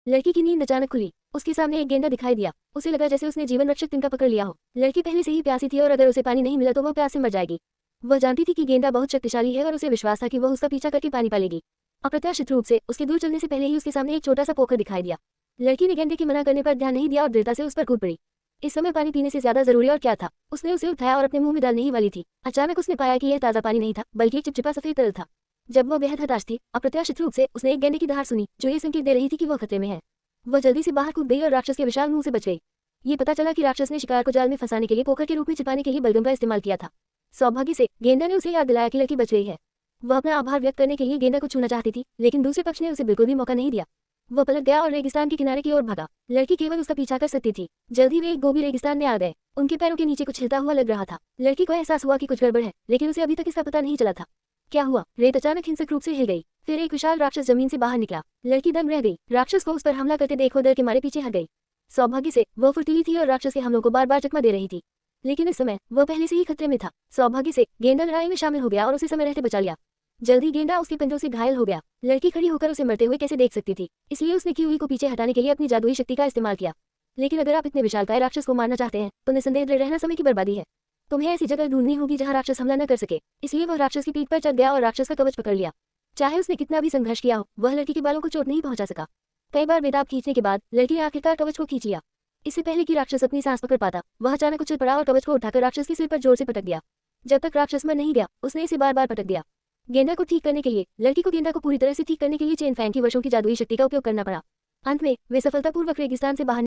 लड़की की नींद अचानक खुली। उसके सामने एक गेंडा दिखाई दिया। उसे लगा जैसे उसने जीवन रक्षक तिनका पकड़ लिया हो। लड़की पहले से ही प्यासी थी और अगर उसे पानी नहीं मिला तो वह प्यास से मर जाएगी। वह जानती थी कि गेंडा बहुत शक्तिशाली है और उसे विश्वास था कि वह उसका पीछा करके पानी पालेगी। अप्रत्याशित रूप से उसके दूर चलने से पहले ही उसके सामने एक छोटा सा पोखर दिखाई दिया। लड़की ने गेंडे के मना करने पर ध्यान नहीं दिया और दृढ़ता से उस पर कूद पड़ी। इस समय पानी पीने से ज्यादा जरूरी और क्या था। उसने उसे उठाया और अपने मुंह में डालने ही वाली थी। अचानक उसने पाया कि यह ताज़ा पानी नहीं था बल्कि एक चिपचिपा सफेद तरल था। जब वह बेहद हताश थी, अप्रत्याशित रूप से उसने एक गेंडे की दहाड़ सुनी जो ये संकेत दे रही थी कि वह खतरे में है। वह जल्दी से बाहर कूद गई और राक्षस के विशाल मुंह से बच गई। ये पता चला कि राक्षस ने शिकार को जाल में फंसाने के लिए पोखर के रूप में छिपाने के लिए बलगम का इस्तेमाल किया था। सौभाग्य से गेंडा ने उसे याद दिलाया कि लड़की बच गई है। वह अपना आभार व्यक्त करने के लिए गेंडा को छूना चाहती थी, लेकिन दूसरे पक्ष ने उसे बिल्कुल भी मौका नहीं दिया। वह पलट गया और रेगिस्तान के किनारे की ओर भागा। लड़की केवल उसका पीछा कर सकती थी। जल्दी वे एक गोभी रेगिस्तान में आ गए। उनके पैरों के नीचे कुछ हिलता हुआ लग रहा था। लड़की को एहसास हुआ कि कुछ गड़बड़ है, लेकिन उसे अभी तक इसका पता नहीं चला था। क्या हुआ? रेत अचानक हिंसक रूप से हिल गई। फिर एक विशाल राक्षस जमीन से बाहर निकला। लड़की दम रह गई। राक्षस को उस पर हमला करते देख डर के मारे पीछे हट गई। सौभाग्य से वह फुर्तीली थी और राक्षस के हमलों को बार बार चकमा दे रही थी, लेकिन इस समय वह पहले से ही खतरे में था। सौभाग्य से गेंडा लड़ाई में शामिल हो गया और उसे समय रहते बचा लिया। जल्दी गेंडा उसके पंजों से घायल हो गया। लड़की खड़ी होकर उसे मरते हुए कैसे देख सकती थी, इसलिए उसने किउई को पीछे हटाने के लिए अपनी जादुई शक्ति का इस्तेमाल किया। लेकिन अगर आप इतने विशालकाय राक्षस को मारना चाहते हैं तो निसंदेह दृढ़ रहना समय की बर्बादी है। तुम्हें ऐसी जगह ढूंढनी होगी जहां राक्षस हमला न कर सके। इसलिए वह राक्षस की पीठ पर चढ़ गया और राक्षस का कवच पकड़ लिया। चाहे उसने कितना भी संघर्ष किया हो, वह लड़की के बालों को चोट नहीं पहुंचा सका। कई बार बेताब खींचने के बाद लड़की ने आखिरकार कवच को खींच लिया। इससे पहले कि राक्षस अपनी सांस पकड़ पाता, वह अचानक उछल पड़ा और कवच को उठाकर राक्षस के सिर पर जोर से पटक दिया। जब तक राक्षस मर नहीं गया, उसने इसे बार बार पटक दिया। गेंडा को ठीक करने के लिए लड़की को गेंडा को पूरी तरह से ठीक करने के लिए चेन फैंग की वर्षों की जादुई शक्ति का उपयोग करना पड़ा। अंत में वे सफलतापूर्वक रेगिस्तान से बाहर